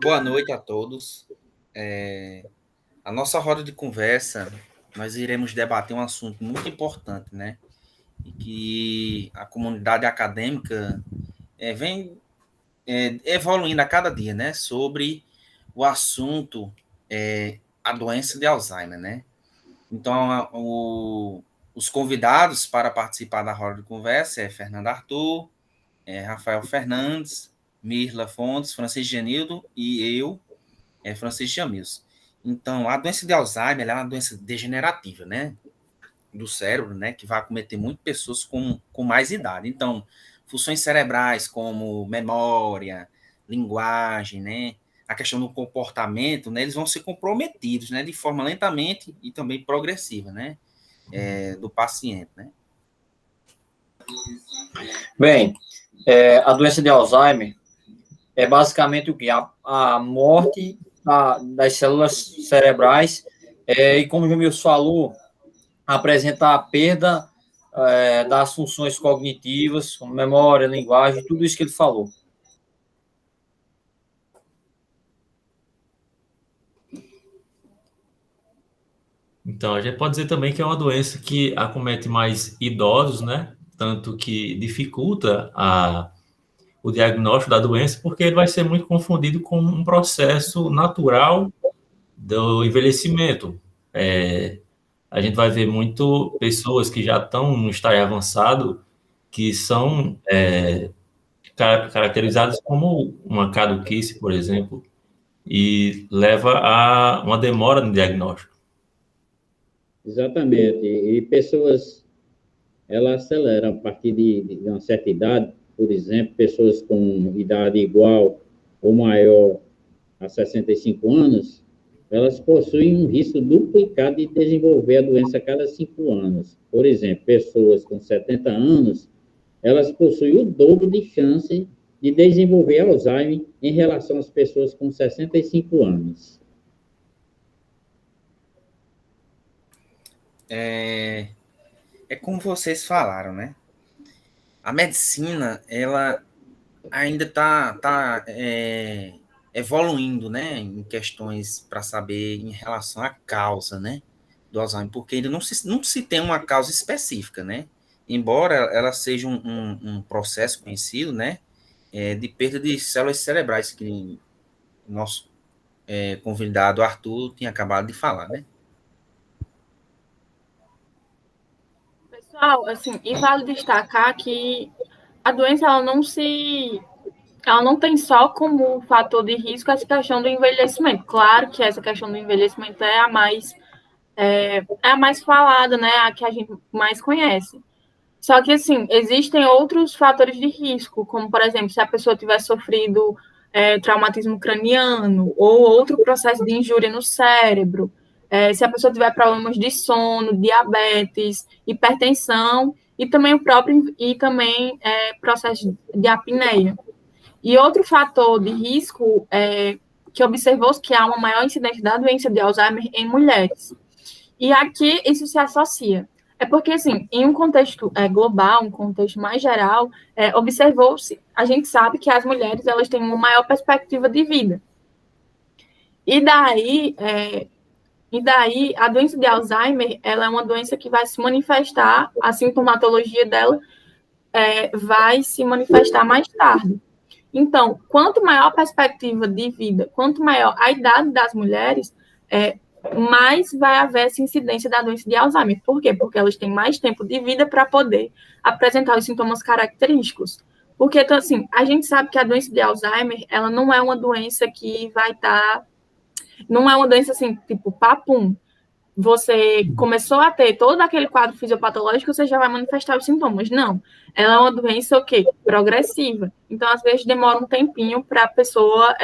Boa noite a todos. A nossa roda de conversa, nós iremos debater um assunto muito importante, né? E que a comunidade acadêmica vem evoluindo a cada dia, né? Sobre o assunto, a doença de Alzheimer, né? Então, os convidados para participar da roda de conversa é Fernando Arthur, Rafael Fernandes, Mirla Fontes, Francisco Genildo e eu, Francisco Jamils. Então, a doença de Alzheimer é uma doença degenerativa, né? Do cérebro, né? Que vai acometer muitas pessoas com mais idade. Então, funções cerebrais como memória, linguagem, né? A questão do comportamento, né? Eles vão ser comprometidos, né? De forma lentamente e também progressiva, né? Do paciente, né? Bem, a doença de Alzheimer é basicamente o que? A morte das células cerebrais, e como o Jamil falou, apresenta a perda das funções cognitivas, como memória, linguagem, tudo isso que ele falou. Então, a gente pode dizer também que é uma doença que acomete mais idosos, né? Tanto que dificulta o diagnóstico da doença, porque ele vai ser muito confundido com um processo natural do envelhecimento. A gente vai ver muito pessoas que já estão no estágio avançado, que são caracterizadas como uma caduquice, por exemplo, e leva a uma demora no diagnóstico. Exatamente. E pessoas, elas aceleram a partir de uma certa idade, por exemplo, pessoas com idade igual ou maior a 65 anos, elas possuem um risco duplicado de desenvolver a doença a cada 5 anos. Por exemplo, pessoas com 70 anos, elas possuem o dobro de chance de desenvolver Alzheimer em relação às pessoas com 65 anos. É como vocês falaram, né? A medicina, ela ainda está evoluindo, né? Em questões para saber em relação à causa, né? Do Alzheimer, porque ainda não se tem uma causa específica, né? Embora ela seja um processo conhecido, né? De perda de células cerebrais, que o nosso convidado Arthur tinha acabado de falar, né? Pessoal, assim, e vale destacar que a doença ela não tem só como fator de risco essa questão do envelhecimento. Claro que essa questão do envelhecimento é a mais falada, né? A que a gente mais conhece. Só que, assim, existem outros fatores de risco, como, por exemplo, se a pessoa tiver sofrido traumatismo craniano ou outro processo de injúria no cérebro, se a pessoa tiver problemas de sono, diabetes, hipertensão e também processo de apneia. E outro fator de risco que observou que há uma maior incidência da doença de Alzheimer em mulheres. E aqui isso se associa. É porque, assim, em um contexto global, um contexto mais geral, observou-se, a gente sabe que as mulheres elas têm uma maior perspectiva de vida. E daí, a doença de Alzheimer, ela é uma doença que vai se manifestar, a sintomatologia dela vai se manifestar mais tarde. Então, quanto maior a perspectiva de vida, quanto maior a idade das mulheres, mais vai haver essa incidência da doença de Alzheimer. Por quê? Porque elas têm mais tempo de vida para poder apresentar os sintomas característicos. Porque, então, assim, a gente sabe que a doença de Alzheimer, ela não é uma doença que vai estar... Não é uma doença, assim, tipo, papum. Você começou a ter todo aquele quadro fisiopatológico, você já vai manifestar os sintomas. Não. Ela é uma doença, o quê? Progressiva. Então, às vezes, demora um tempinho para a pessoa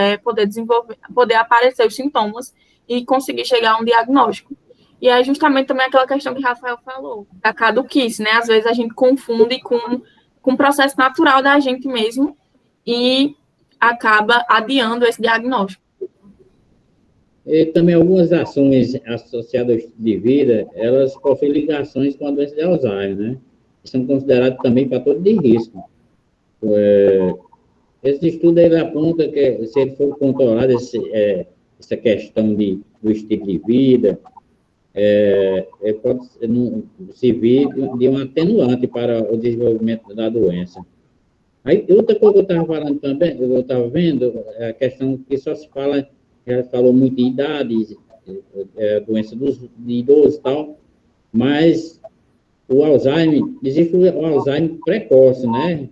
poder aparecer os sintomas e conseguir chegar a um diagnóstico. E é justamente também aquela questão que o Rafael falou, da caduquice, né? Às vezes a gente confunde com o processo natural da gente mesmo e acaba adiando esse diagnóstico. E também algumas ações associadas de vida, elas possuem ligações com a doença de Alzheimer, né? São considerados também fatores de risco. esse estudo ele aponta que se ele for controlado essa questão do estilo de vida, pode servir de um atenuante para o desenvolvimento da doença. Aí, outra coisa que eu estava falando também, eu estava vendo, é a questão que só se fala, ela falou muito de idade, doença de idosos e tal, mas o Alzheimer, existe o Alzheimer precoce, né?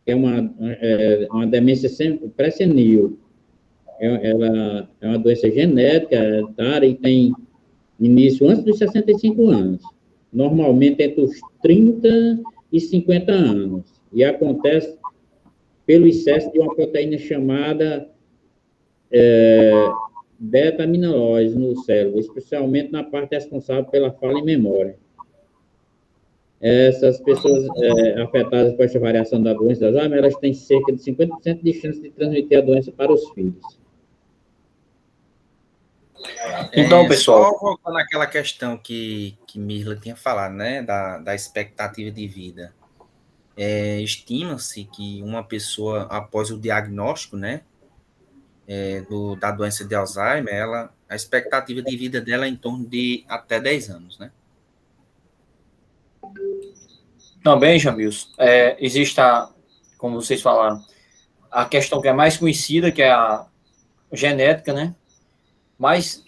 Que é uma demência pré-senil. Ela é uma doença genética, hereditária, e tem início antes dos 65 anos. Normalmente entre os 30 e 50 anos. E acontece pelo excesso de uma proteína chamada beta-amiloide no cérebro, especialmente na parte responsável pela fala e memória. Essas pessoas afetadas por essa variação da doença de Alzheimer, elas têm cerca de 50% de chance de transmitir a doença para os filhos. Então, pessoal... Só voltando àquela questão que Mirla tinha falado, né, da expectativa de vida. Estima-se que uma pessoa, após o diagnóstico, né, da doença de Alzheimer, a expectativa de vida dela é em torno de até 10 anos, né? Também, Jamilson, existe, como vocês falaram, a questão que é mais conhecida, que é a genética, né? Mas,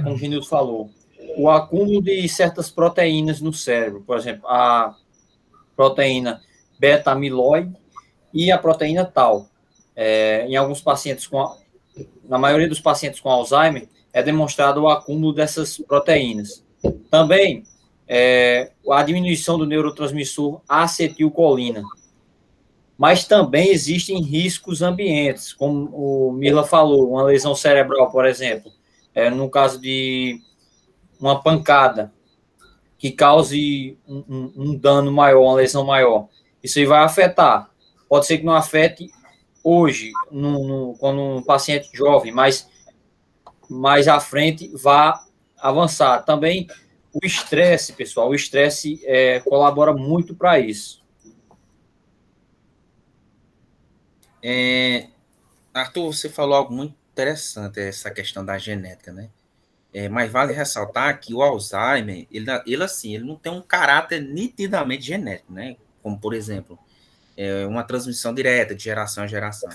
como o Genildo falou, o acúmulo de certas proteínas no cérebro, por exemplo, a proteína beta-amiloide e a proteína tau. Em alguns pacientes na maioria dos pacientes com Alzheimer, é demonstrado o acúmulo dessas proteínas. Também, a diminuição do neurotransmissor acetilcolina. Mas também existem riscos ambientes, como o Mirla falou, uma lesão cerebral, por exemplo, no caso de uma pancada, que cause um dano maior, uma lesão maior. Isso aí vai afetar. Pode ser que não afete hoje, quando um paciente jovem, mas mais à frente vai avançar. Também o estresse, pessoal, o estresse colabora muito para isso. Arthur, você falou algo muito interessante, essa questão da genética, né? Mas vale ressaltar que o Alzheimer, ele não tem um caráter nitidamente genético, né? Como, por exemplo, uma transmissão direta de geração a geração.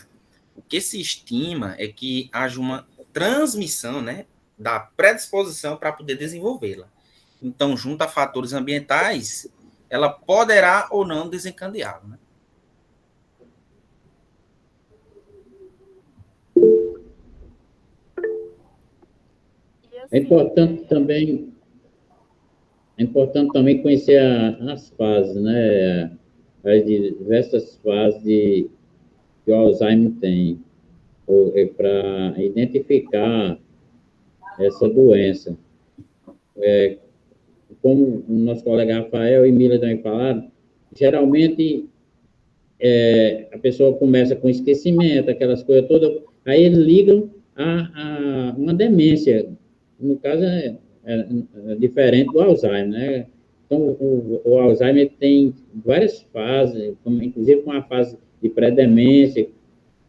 O que se estima é que haja uma transmissão, né, da predisposição para poder desenvolvê-la. Então, junto a fatores ambientais, ela poderá ou não desencadeá-la, né? É importante também conhecer as fases, né? As diversas fases que o Alzheimer tem, para identificar essa doença. Como o nosso colega Rafael e Mila também falaram, geralmente a pessoa começa com esquecimento, aquelas coisas todas, aí eles ligam a uma demência. No caso, é diferente do Alzheimer, né? Então, o Alzheimer tem várias fases, inclusive com a fase de pré-demência,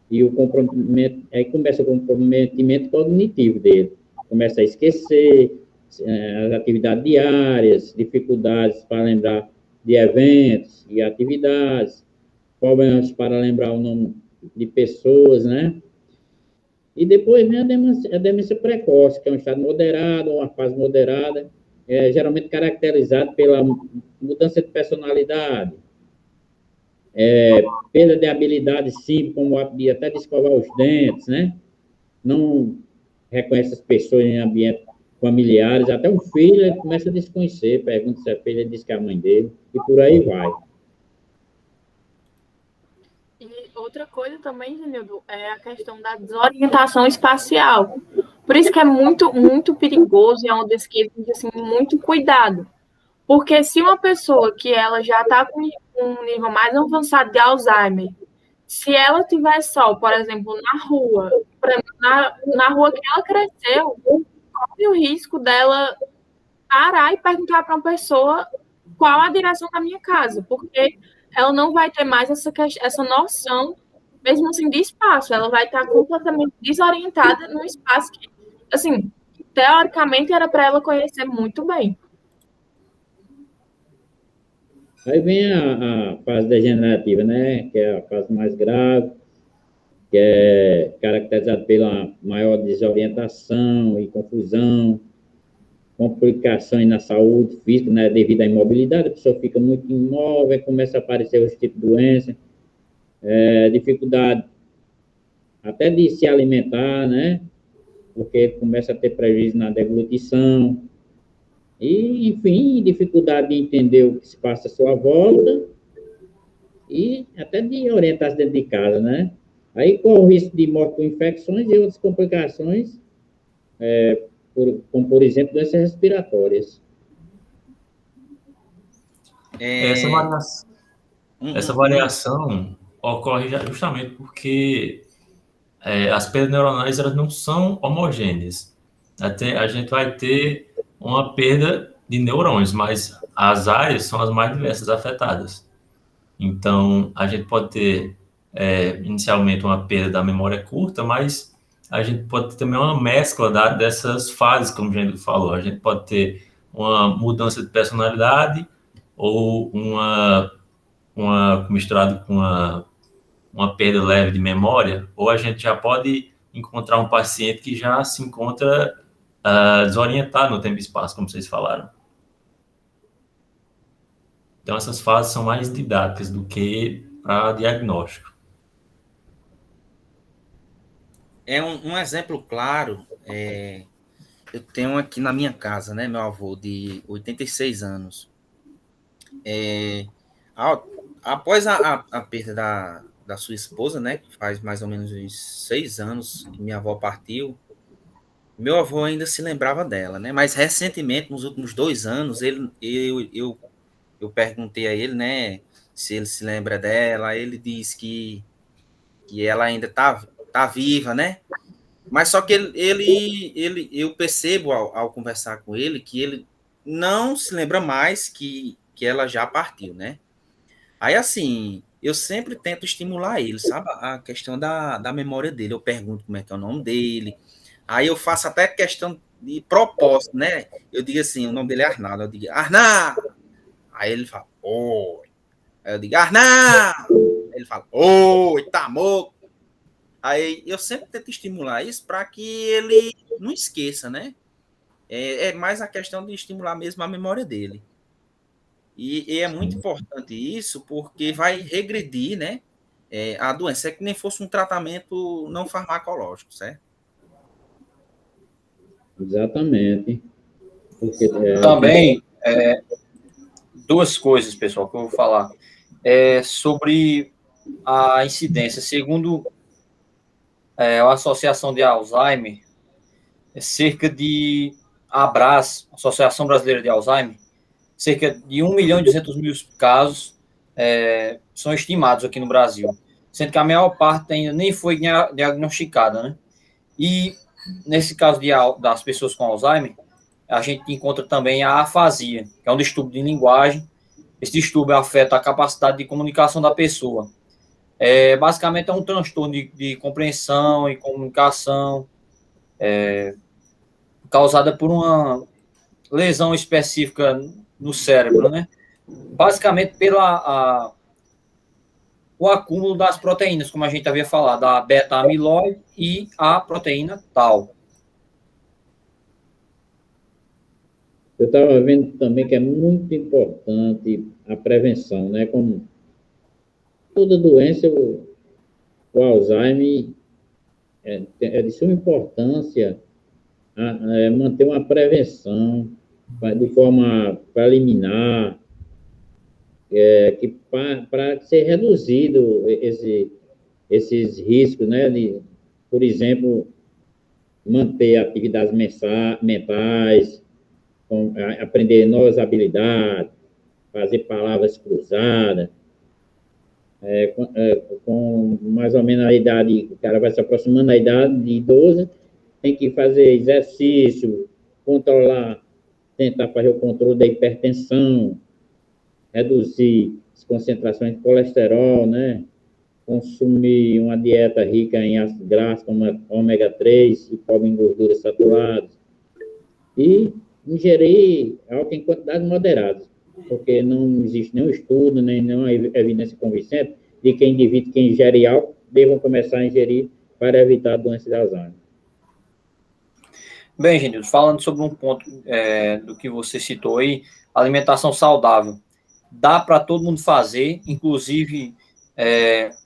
e o comprometimento, aí começa o comprometimento cognitivo dele. Começa a esquecer as atividades diárias, dificuldades para lembrar de eventos e atividades, problemas para lembrar o nome de pessoas, né? E depois vem a demência precoce, que é um estado moderado, uma fase moderada, geralmente caracterizado pela mudança de personalidade, perda de habilidades simples, como até de escovar os dentes, né? Não reconhece as pessoas em ambientes familiares, até um filho ele começa a desconhecer, pergunta se é filho, ele diz que é a mãe dele, e por aí vai. E outra coisa também, Genildo, é a questão da desorientação espacial. Por isso que é muito, muito perigoso e é uma das que assim, muito cuidado. Porque se uma pessoa que ela já está com um nível mais avançado de Alzheimer, se ela tiver só, por exemplo, na rua que ela cresceu, corre o risco dela parar e perguntar para uma pessoa qual a direção da minha casa, porque ela não vai ter mais essa noção mesmo assim, de espaço. Ela vai estar completamente desorientada num espaço que, assim, teoricamente era para ela conhecer muito bem. Aí vem a fase degenerativa, né? Que é a fase mais grave, que é caracterizada pela maior desorientação e confusão, complicações na saúde física, né? Devido à imobilidade, a pessoa fica muito imóvel, começa a aparecer os tipos de doença, dificuldade até de se alimentar, né? Porque começa a ter prejuízo na deglutição, e, enfim, dificuldade de entender o que se passa à sua volta, e até de orientar-se dentro de casa, né? Aí corre o risco de morte por infecções e outras complicações, como, por exemplo, doenças respiratórias. Essa variação, essa variação ocorre justamente porque as perdas neuronais elas não são homogêneas. Até a gente vai ter uma perda de neurônios, mas as áreas são as mais diversas afetadas. Então, a gente pode ter inicialmente uma perda da memória curta, mas a gente pode ter também uma mescla dessas fases, como a gente falou. A gente pode ter uma mudança de personalidade ou uma misturado com uma perda leve de memória, ou a gente já pode encontrar um paciente que já se encontra desorientado no tempo e espaço, como vocês falaram. Então, essas fases são mais didáticas do que para diagnóstico. Um exemplo claro, eu tenho aqui na minha casa, né, meu avô de 86 anos. Após a perda da sua esposa, né, que faz mais ou menos uns 6 anos que minha avó partiu, meu avô ainda se lembrava dela, né, mas recentemente, nos últimos 2 anos, eu perguntei a ele, né, se ele se lembra dela, ele disse que ela ainda tá viva, né, mas só que eu percebo ao conversar com ele que ele não se lembra mais que ela já partiu, né? Aí, assim, eu sempre tento estimular ele, sabe? A questão da memória dele. Eu pergunto como é que é o nome dele. Aí eu faço até questão de propósito, né? Eu digo assim, o nome dele é Arnaldo. Eu digo, Arnaldo! Aí ele fala, oi. Aí eu digo, Arnaldo! Aí ele fala, oi, tá morto. Aí eu sempre tento estimular isso para que ele não esqueça, né? É mais a questão de estimular mesmo a memória dele. E é muito importante isso porque vai regredir, né? A doença. É que nem fosse um tratamento não farmacológico, certo? Exatamente. Porque, Também, duas coisas, pessoal, que eu vou falar. Sobre a incidência. Segundo a Associação de Alzheimer, cerca de a ABRAS, Associação Brasileira de Alzheimer, cerca de 1.200.000 casos são estimados aqui no Brasil, sendo que a maior parte ainda nem foi diagnosticada, né? E nesse caso das pessoas com Alzheimer, a gente encontra também a afasia, que é um distúrbio de linguagem. Esse distúrbio afeta a capacidade de comunicação da pessoa. Basicamente é um transtorno de compreensão e comunicação causada por uma lesão específica no cérebro, né? Basicamente o acúmulo das proteínas, como a gente havia falado, a beta-amiloide e a proteína tau. eu estava vendo também que é muito importante a prevenção, né? Como toda doença, o Alzheimer é de suma importância manter uma prevenção de forma preliminar, para ser reduzido esses riscos, né? Por exemplo, manter atividades mentais, aprender novas habilidades, fazer palavras cruzadas. Com mais ou menos a idade, o cara vai se aproximando da idade de idoso, tem que fazer exercício, tentar fazer o controle da hipertensão, reduzir as concentrações de colesterol, né? consumir uma dieta rica em ácidos graxos, como ômega 3 e pobre em gorduras saturadas, e ingerir álcool em quantidades moderadas, porque não existe nenhum estudo, nem nenhuma evidência convincente de que indivíduos que ingerem álcool devam começar a ingerir para evitar a doença de Alzheimer. Bem, Genilson, falando sobre um ponto do que você citou aí, alimentação saudável. Dá para todo mundo fazer, inclusive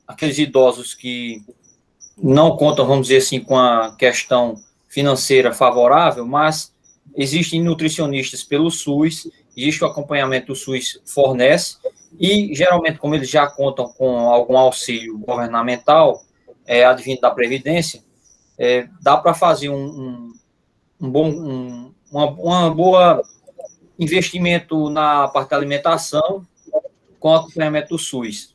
aqueles idosos que não contam, vamos dizer assim, com a questão financeira favorável, mas existem nutricionistas pelo SUS, existe o acompanhamento do SUS fornece, e geralmente, como eles já contam com algum auxílio governamental, advindo da Previdência, dá para fazer uma boa investimento na parte da alimentação com o acompanhamento do SUS.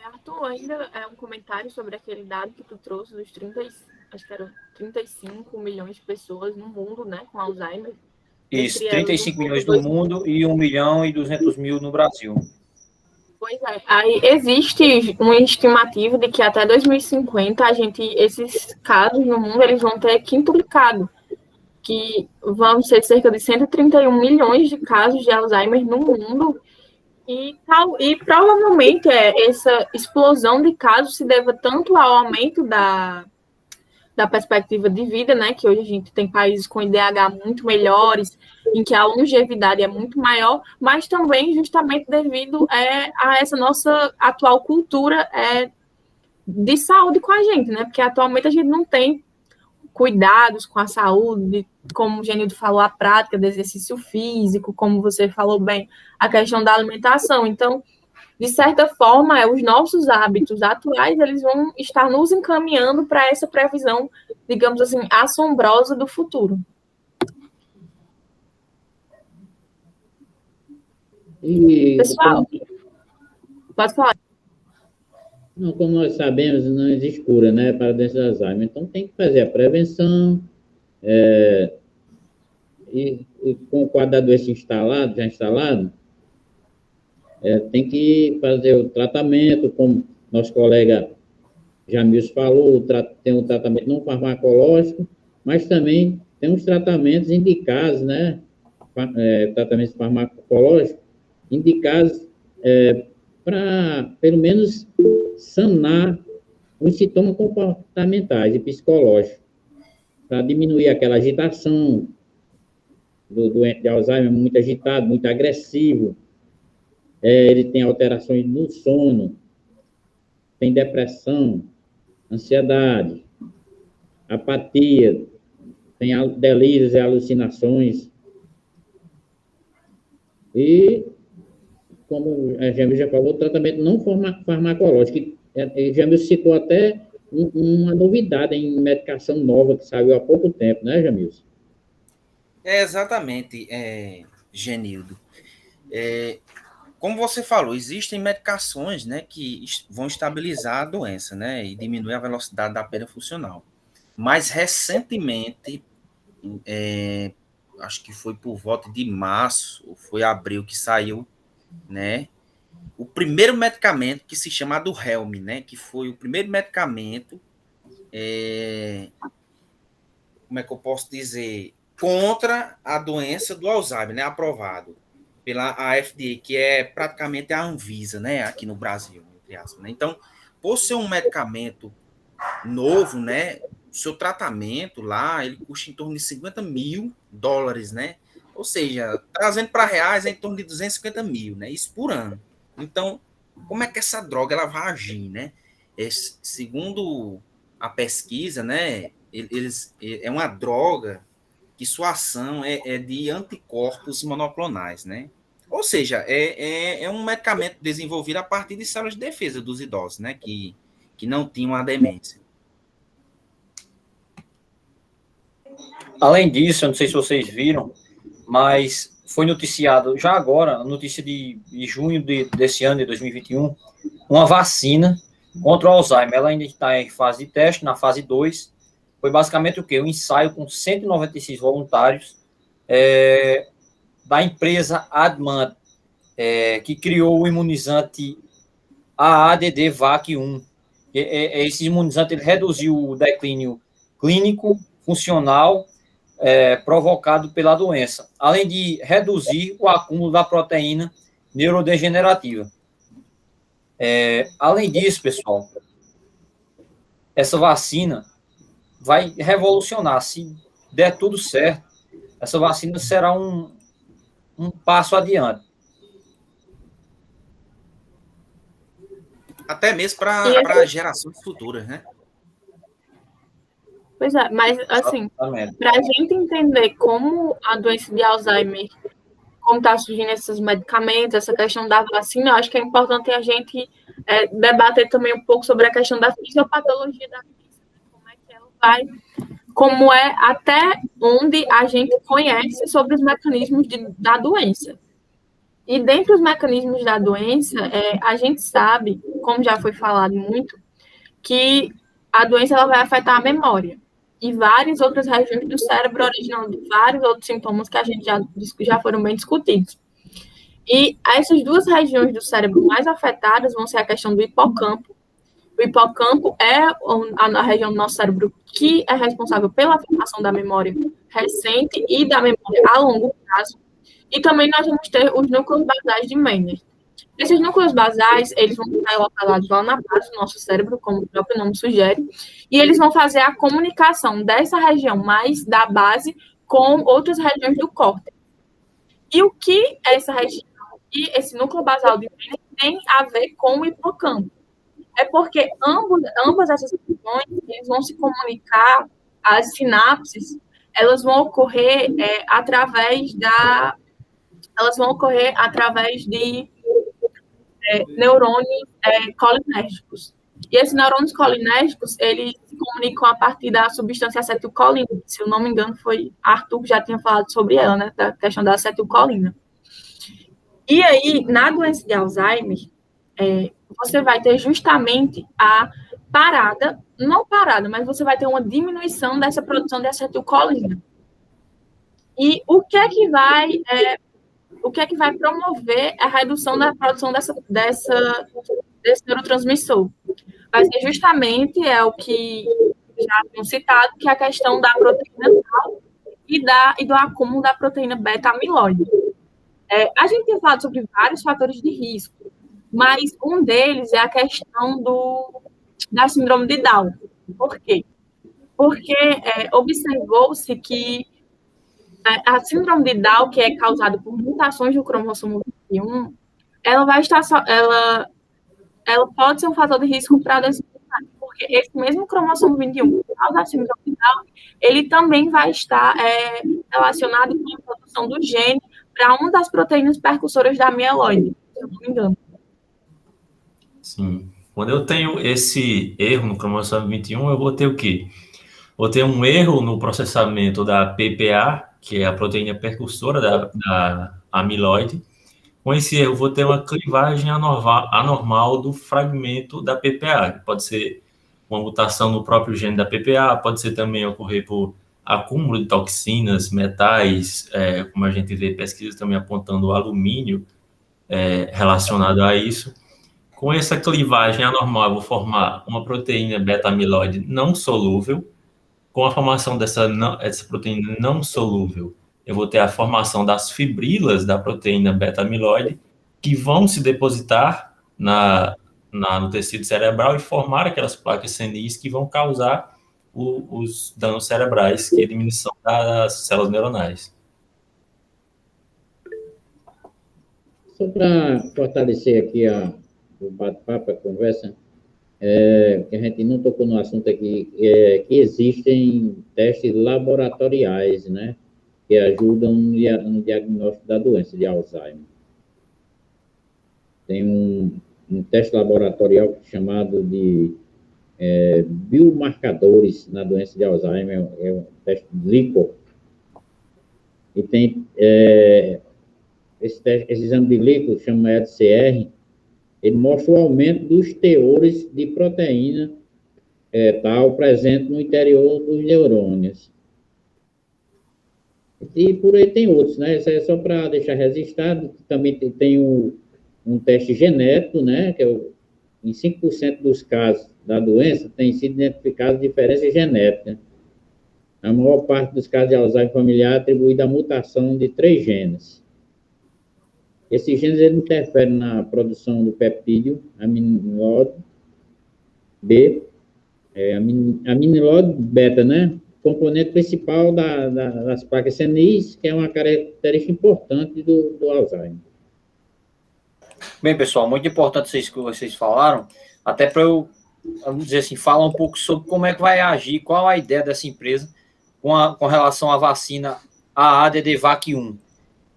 Arthur, ainda um comentário sobre aquele dado que tu trouxe dos 35 milhões de pessoas no mundo, né, com Alzheimer. Isso, 35 milhões no mundo e 1.200.000 no Brasil. Pois é, aí existe uma estimativa de que até 2050 esses casos no mundo eles vão ter quintuplicado, que vão ser cerca de 131 milhões de casos de Alzheimer no mundo, e provavelmente essa explosão de casos se deva tanto ao aumento da perspectiva de vida, né, que hoje a gente tem países com IDH muito melhores, em que a longevidade é muito maior, mas também justamente devido a essa nossa atual cultura de saúde com a gente, né, porque atualmente a gente não tem cuidados com a saúde, como o Genildo falou, a prática do exercício físico, como você falou bem, a questão da alimentação. Então, de certa forma, os nossos hábitos atuais, eles vão estar nos encaminhando para essa previsão, digamos assim, assombrosa do futuro. Pessoal, pode falar. Não, como nós sabemos, não existe cura, né, para a doença de Alzheimer. Então, tem que fazer a prevenção, e com o quadro da doença já instalado, tem que fazer o tratamento, como nosso colega Jamilson falou, tem um tratamento não farmacológico, mas também tem uns tratamentos indicados, né, tratamentos farmacológicos indicados para, pelo menos, sanar os sintomas comportamentais e psicológicos, para diminuir aquela agitação do doente de Alzheimer, muito agitado, muito agressivo. Ele tem alterações no sono, tem depressão, ansiedade, apatia, tem delírios e alucinações. E, como a Jamil já falou, tratamento não farmacológico. Jamil citou até uma novidade em medicação nova que saiu há pouco tempo, né, Jamil? Exatamente, Genildo. Como você falou, existem medicações, né, que vão estabilizar a doença, né, e diminuir a velocidade da perda funcional. Mas, recentemente, acho que foi por volta de março, ou foi abril que saiu, né, o primeiro medicamento que se chama do Helm, né, que foi o primeiro medicamento, como é que eu posso dizer, contra a doença do Alzheimer, né, aprovado pela FDA, que é praticamente a Anvisa, né, aqui no Brasil, entre aspas, né? Então, por ser um medicamento novo, né, o seu tratamento lá, ele custa em torno de $50 mil, né? Ou seja, trazendo para reais é em torno de 250 mil, né? Isso por ano. Então, como é que essa droga ela vai agir, né? Segundo a pesquisa, né, é uma droga que sua ação é de anticorpos monoclonais, né? Ou seja, é um medicamento desenvolvido a partir de células de defesa dos idosos, né? Que não tinham a demência. Além disso, eu não sei se vocês viram, mas foi noticiado já agora, a notícia de junho desse ano, de 2021, uma vacina contra o Alzheimer. Ela ainda está em fase de teste, na fase 2. Foi basicamente o quê? Um ensaio com 196 voluntários da empresa Admant que criou o imunizante AADD-VAC1. Esse imunizante ele reduziu o declínio clínico, funcional, provocado pela doença, além de reduzir o acúmulo da proteína neurodegenerativa. Além disso, pessoal, essa vacina vai revolucionar. Se der tudo certo, essa vacina será um passo adiante. Até mesmo para gerações futuras, né? Pois é, mas assim, para a gente entender como a doença de Alzheimer, como está surgindo esses medicamentos, essa questão da vacina, eu acho que é importante a gente debater também um pouco sobre a questão da fisiopatologia da doença, como é que ela vai, como é até onde a gente conhece sobre os mecanismos da doença. E dentre os mecanismos da doença, a gente sabe, como já foi falado muito, que a doença ela vai afetar a memória e várias outras regiões do cérebro, originando vários outros sintomas que a gente já foram bem discutidos. E essas duas regiões do cérebro mais afetadas vão ser a questão do hipocampo. O hipocampo é a região do nosso cérebro que é responsável pela formação da memória recente e da memória a longo prazo. E também nós vamos ter os núcleos basais de Meier. Esses núcleos basais, eles vão estar localizados lá na base do nosso cérebro, como o próprio nome sugere, e eles vão fazer a comunicação dessa região mais da base com outras regiões do córtex. E o que essa região e esse núcleo basal de Meier tem a ver com o hipocampo? É porque ambas essas regiões, eles vão se comunicar, as sinapses, elas vão ocorrer através de neurônios colinérgicos. E esses neurônios colinérgicos, eles se comunicam a partir da substância acetilcolina. Se eu não me engano, foi Arthur que já tinha falado sobre ela, né, da questão da acetilcolina. E aí, na doença de Alzheimer, você vai ter justamente a parada, não parada, mas você vai ter uma diminuição dessa produção de acetilcolina. E o que é que vai promover a redução da produção desse neurotransmissor? Vai ser justamente o que já tinham citado, que é a questão da proteína tau e do acúmulo da proteína beta-amiloide. A gente tem falado sobre vários fatores de risco, mas um deles é a questão da síndrome de Down. Por quê? Porque observou-se que a síndrome de Down, que é causada por mutações do cromossomo 21, ela pode ser um fator de risco para a doença, porque esse mesmo cromossomo 21, que causa a síndrome de Down, ele também vai estar relacionado com a produção do gene para uma das proteínas percussoras da mieloide, se eu não me engano. Sim. Quando eu tenho esse erro no cromossomo 21, eu vou ter o quê? Vou ter um erro no processamento da PPA, que é a proteína percussora da amiloide. Com esse erro, vou ter uma clivagem anormal do fragmento da PPA. Pode ser uma mutação no próprio gene da PPA, pode ser também ocorrer por acúmulo de toxinas, metais, como a gente vê pesquisas também apontando o alumínio relacionado a isso. Com essa clivagem anormal, eu vou formar uma proteína beta-amiloide não solúvel. Com a formação dessa proteína não solúvel, eu vou ter a formação das fibrilas da proteína beta-amiloide, que vão se depositar no tecido cerebral e formar aquelas placas senis que vão causar os danos cerebrais, que é a diminuição das células neuronais. Só para fortalecer aqui o bate-papo, a conversa, que a gente não tocou no assunto aqui, que existem testes laboratoriais, né, que ajudam no diagnóstico da doença de Alzheimer. Tem um teste laboratorial chamado de biomarcadores na doença de Alzheimer, é o teste LICO. E tem esse exame de LICO, chama EDCR, ele mostra o aumento dos teores de proteína tal presente no interior dos neurônios. E por aí tem outros, né? Isso é só para deixar registrado. Também tem um teste genético, né? Que em 5% dos casos da doença tem sido identificada diferença genética. A maior parte dos casos de Alzheimer familiar é atribuída à mutação de 3 genes. Esses genes eles interferem na produção do peptídeo amiloide B, amiloide beta, né? Componente principal das placas senis, que é uma característica importante do Alzheimer. Bem, pessoal, muito importante isso que vocês falaram, até para eu, vamos dizer assim, falar um pouco sobre como é que vai agir, qual a ideia dessa empresa com relação à vacina AADDVAC1.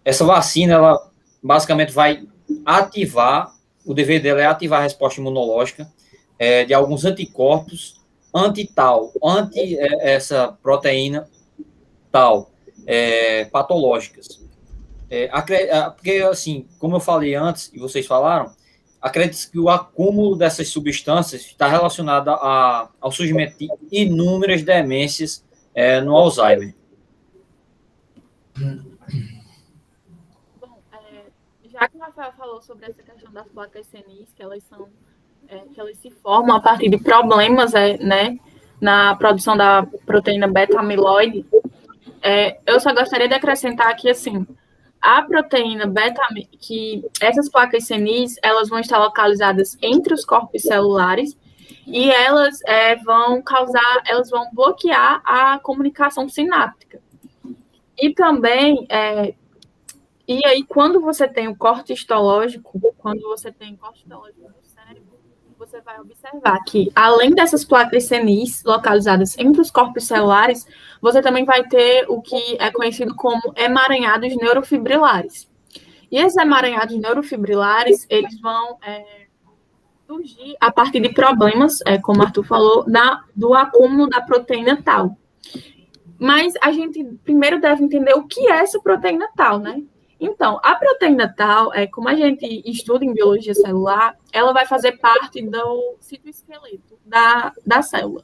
Essa vacina, ela basicamente vai ativar, o dever dela é ativar a resposta imunológica de alguns anticorpos anti-tal, essa proteína tal, patológicas. Porque, assim, como eu falei antes, e vocês falaram, acredita-se que o acúmulo dessas substâncias está relacionado ao surgimento de inúmeras demências no Alzheimer. Bom, já que o Rafael falou sobre essa questão das placas senis, que elas se formam a partir de problemas, né, na produção da proteína beta-amiloide, eu só gostaria de acrescentar aqui, assim, a proteína beta, que essas placas senis, elas vão estar localizadas entre os corpos celulares e elas vão bloquear a comunicação sináptica. E também, e aí, quando você tem o corte histológico do cérebro, você vai observar que, além dessas placas senis localizadas entre os corpos celulares, você também vai ter o que é conhecido como emaranhados neurofibrilares. E esses emaranhados neurofibrilares, eles vão surgir a partir de problemas, como o Arthur falou, do acúmulo da proteína tal. Mas a gente primeiro deve entender o que é essa proteína tal, né? Então, a proteína tal, como a gente estuda em biologia celular, ela vai fazer parte do citoesqueleto da célula.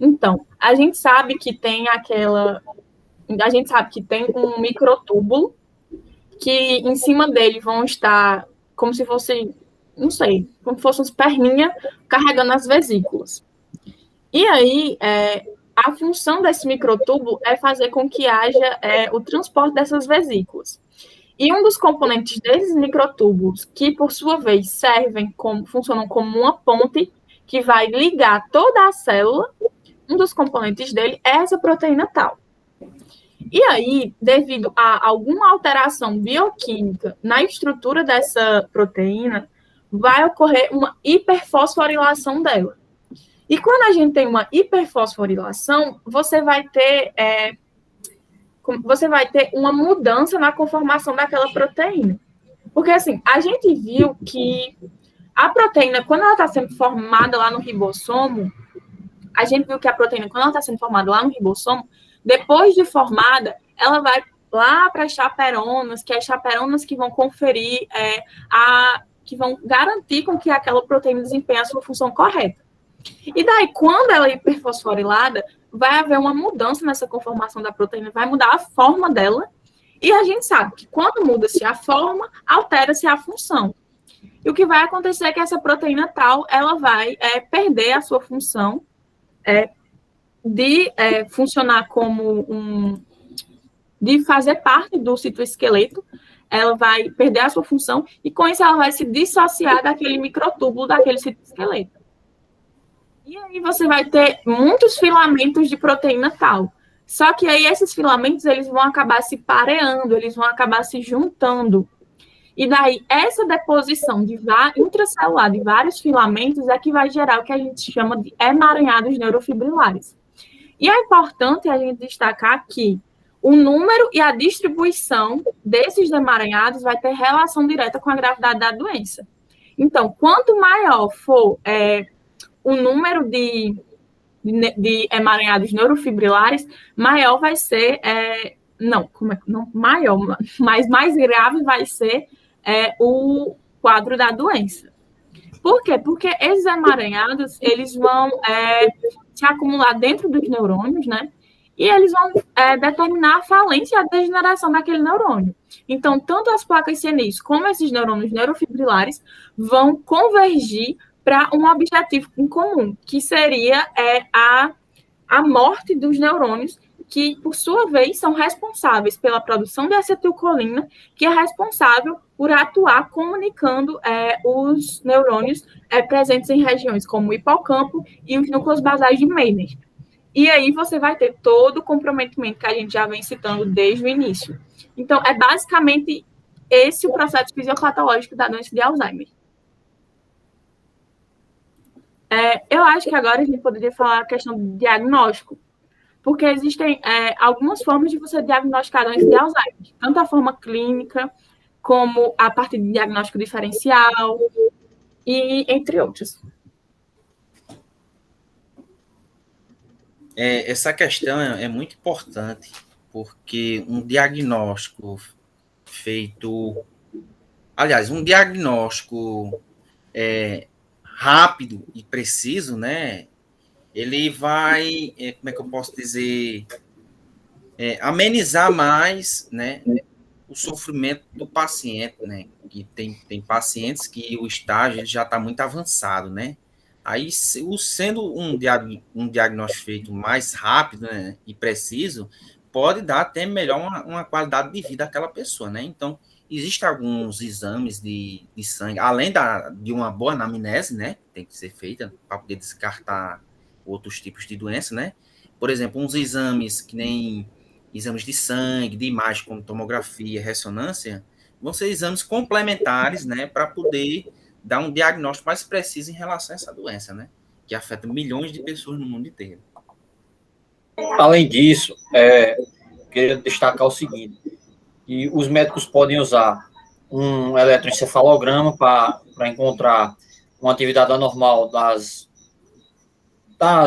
Então, a gente sabe que tem um microtúbulo que em cima dele vão estar como se fosse, não sei, como se fossem as perninhas carregando as vesículas. E aí, a função desse microtúbulo é fazer com que haja o transporte dessas vesículas. E um dos componentes desses microtúbulos, que por sua vez funcionam como uma ponte que vai ligar toda a célula, um dos componentes dele é essa proteína tal. E aí, devido a alguma alteração bioquímica na estrutura dessa proteína, vai ocorrer uma hiperfosforilação dela. E quando a gente tem uma hiperfosforilação, você vai ter uma mudança na conformação daquela proteína. Porque, assim, a gente viu que a proteína, quando ela está sendo formada lá no ribossomo, depois de formada, ela vai lá para as chaperonas, que é as chaperonas que vão conferir, que vão garantir com que aquela proteína desempenhe a sua função correta. E daí, quando ela é hiperfosforilada, vai haver uma mudança nessa conformação da proteína, vai mudar a forma dela, e a gente sabe que quando muda-se a forma, altera-se a função. E o que vai acontecer é que essa proteína tal, ela vai perder a sua função de funcionar como de fazer parte do citoesqueleto, ela vai perder a sua função, e com isso ela vai se dissociar daquele microtúbulo, daquele citoesqueleto. E aí você vai ter muitos filamentos de proteína tal. Só que aí esses filamentos, eles vão acabar se pareando, eles vão acabar se juntando. E daí, essa deposição intracelular de vários filamentos é que vai gerar o que a gente chama de emaranhados neurofibrilares. E é importante a gente destacar que o número e a distribuição desses emaranhados vai ter relação direta com a gravidade da doença. Então, quanto maior for o número de emaranhados neurofibrilares, maior vai ser, maior, mas mais grave vai ser o quadro da doença. Por quê? Porque esses emaranhados, eles vão se acumular dentro dos neurônios, né? e eles vão determinar a falência e a degeneração daquele neurônio. Então, tanto as placas senis como esses neurônios neurofibrilares vão convergir para um objetivo em comum, que seria a morte dos neurônios, que, por sua vez, são responsáveis pela produção de acetilcolina, que é responsável por atuar comunicando os neurônios presentes em regiões como o hipocampo e os núcleos basais de Meynert. E aí você vai ter todo o comprometimento que a gente já vem citando desde o início. Então, é basicamente esse o processo fisiopatológico da doença de Alzheimer. Eu acho que agora a gente poderia falar a questão do diagnóstico, porque existem algumas formas de você diagnosticar a doença de Alzheimer, tanto a forma clínica, como a parte de diagnóstico diferencial, e entre outros. Essa questão é muito importante, porque um diagnóstico feito... Aliás, um diagnóstico rápido e preciso, né? Ele vai, como é que eu posso dizer, amenizar mais, né, o sofrimento do paciente, né? Que tem pacientes que o estágio já está muito avançado, né? Aí, sendo um diagnóstico feito mais rápido, né, e preciso, pode dar até melhor uma qualidade de vida àquela pessoa, né? Então, existem alguns exames de sangue, além de uma boa anamnese, né? Tem que ser feita para poder descartar outros tipos de doença, né? Por exemplo, uns exames que nem exames de sangue, de imagem, como tomografia, ressonância, vão ser exames complementares, né? Para poder dar um diagnóstico mais preciso em relação a essa doença, né? Que afeta milhões de pessoas no mundo inteiro. Além disso, queria destacar o seguinte, que os médicos podem usar um eletroencefalograma para encontrar uma atividade anormal das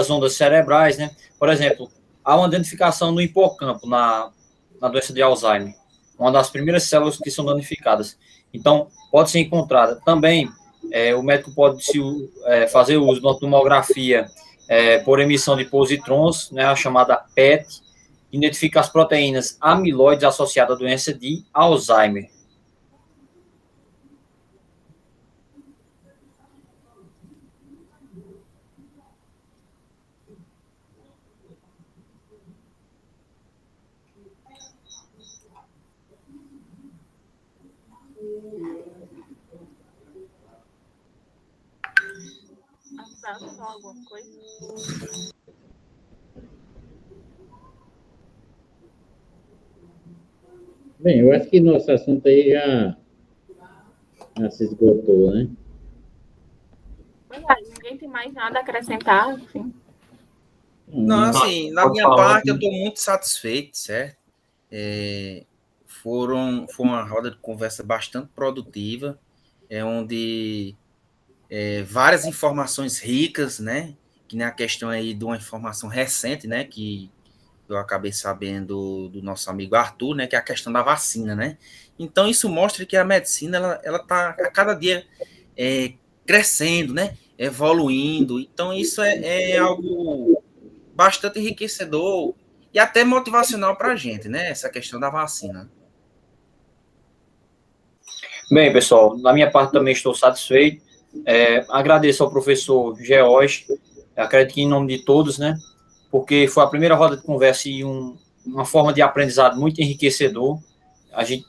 ondas cerebrais, né? Por exemplo, há uma danificação no hipocampo na doença de Alzheimer, uma das primeiras células que são danificadas. Então, pode ser encontrada. Também, o médico pode fazer uso de uma tomografia por emissão de positrons, né, a chamada PET, que identifica as proteínas amiloides associadas à doença de Alzheimer. Só alguma coisa? Bem, eu acho que nosso assunto aí já se esgotou, né? Ninguém tem mais nada a acrescentar, enfim. Não, assim, na minha parte, eu estou muito satisfeito, certo? Foi uma roda de conversa bastante produtiva, onde várias informações ricas, né? Que nem a questão aí de uma informação recente, né? Que eu acabei sabendo do nosso amigo Arthur, né? Que é a questão da vacina, né? Então, isso mostra que a medicina, ela está a cada dia crescendo, né? Evoluindo. Então, isso é algo bastante enriquecedor e até motivacional para a gente, né? Essa questão da vacina. Bem, pessoal, na minha parte também estou satisfeito. Agradeço ao professor George, acredito que em nome de todos, né? Porque foi a primeira roda de conversa e uma forma de aprendizado muito enriquecedor. A gente,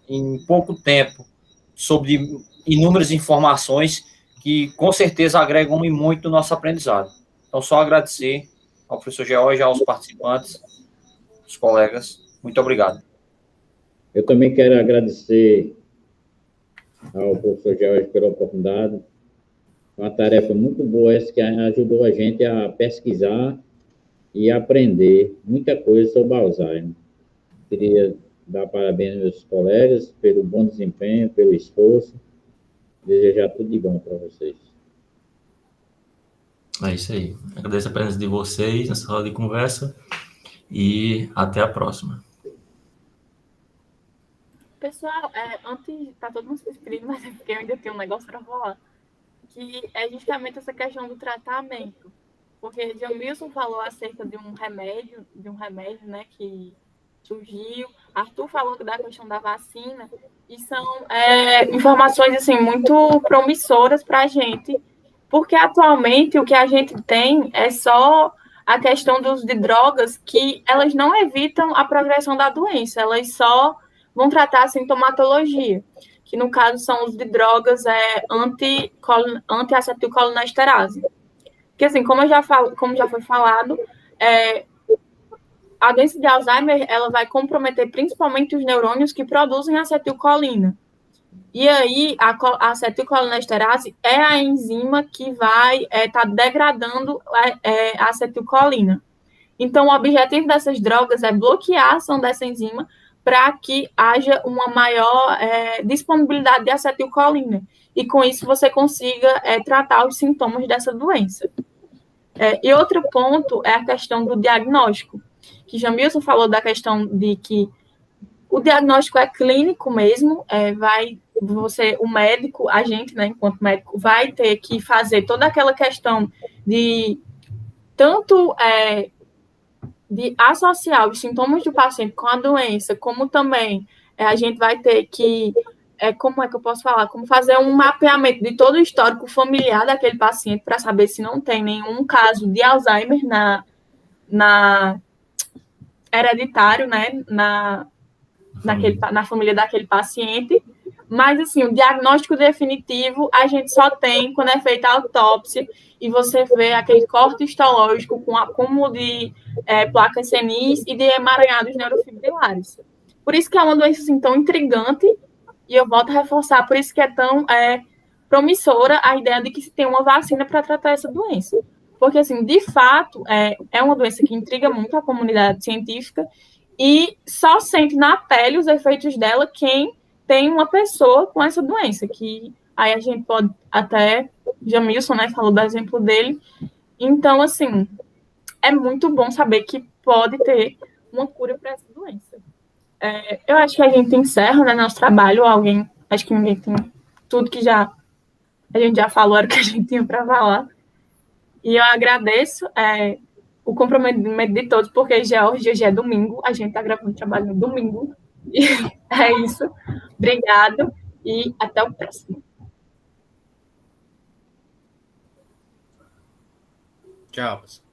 em pouco tempo, soube inúmeras informações que, com certeza, agregam muito no nosso aprendizado. Então, só agradecer ao professor George, aos participantes, aos colegas. Muito obrigado. Eu também quero agradecer ao professor George pela oportunidade. Uma tarefa muito boa essa que ajudou a gente a pesquisar e aprender muita coisa sobre Alzheimer. Queria dar parabéns aos meus colegas pelo bom desempenho, pelo esforço. Desejar tudo de bom para vocês. É isso aí. Agradeço a presença de vocês nessa roda de conversa e até a próxima. Pessoal, antes, tá todo mundo se despedindo, mas eu ainda tenho um negócio para falar, que é justamente essa questão do tratamento. porque Jamilson falou acerca de um remédio, né, que surgiu. Arthur falou da questão da vacina, e são informações assim muito promissoras para a gente, porque atualmente o que a gente tem é só a questão do uso de drogas que elas não evitam a progressão da doença, elas só vão tratar a sintomatologia, que no caso são os de drogas anti-acetilcolinesterase. Porque assim, como já foi falado, a doença de Alzheimer ela vai comprometer principalmente os neurônios que produzem acetilcolina. E aí, a acetilcolinesterase é a enzima que vai estar degradando a acetilcolina. Então, o objetivo dessas drogas é bloquear a ação dessa enzima para que haja uma maior disponibilidade de acetilcolina. E com isso você consiga tratar os sintomas dessa doença. E outro ponto é a questão do diagnóstico, que Jamilson falou da questão de que o diagnóstico é clínico mesmo, o médico, a gente, né, enquanto médico, vai ter que fazer toda aquela questão de tanto de associar os sintomas do paciente com a doença, como também a gente vai ter que, como é que eu posso falar? Como fazer um mapeamento de todo o histórico familiar daquele paciente para saber se não tem nenhum caso de Alzheimer na hereditário, né, na família daquele paciente. Mas, assim, o diagnóstico definitivo a gente só tem quando é feita a autópsia e você vê aquele corte histológico com acúmulo de placas senis e de emaranhados neurofibrilares. Por isso que é uma doença assim, tão intrigante, e eu volto a reforçar, por isso que é tão promissora a ideia de que se tem uma vacina para tratar essa doença. Porque, assim, de fato, é uma doença que intriga muito a comunidade científica e só sente na pele os efeitos dela quem tem uma pessoa com essa doença, que aí a gente pode até, Jamilson, né, falou do exemplo dele. Então, assim, é muito bom saber que pode ter uma cura para essa doença. Eu acho que a gente encerra, né, nosso trabalho. Acho que ninguém tem tudo que a gente já falou, era o que a gente tinha para falar. E eu agradeço o comprometimento de todos, porque hoje é domingo, a gente está gravando trabalho no domingo. E é isso. Obrigado e até o próximo. Tchau, pessoal.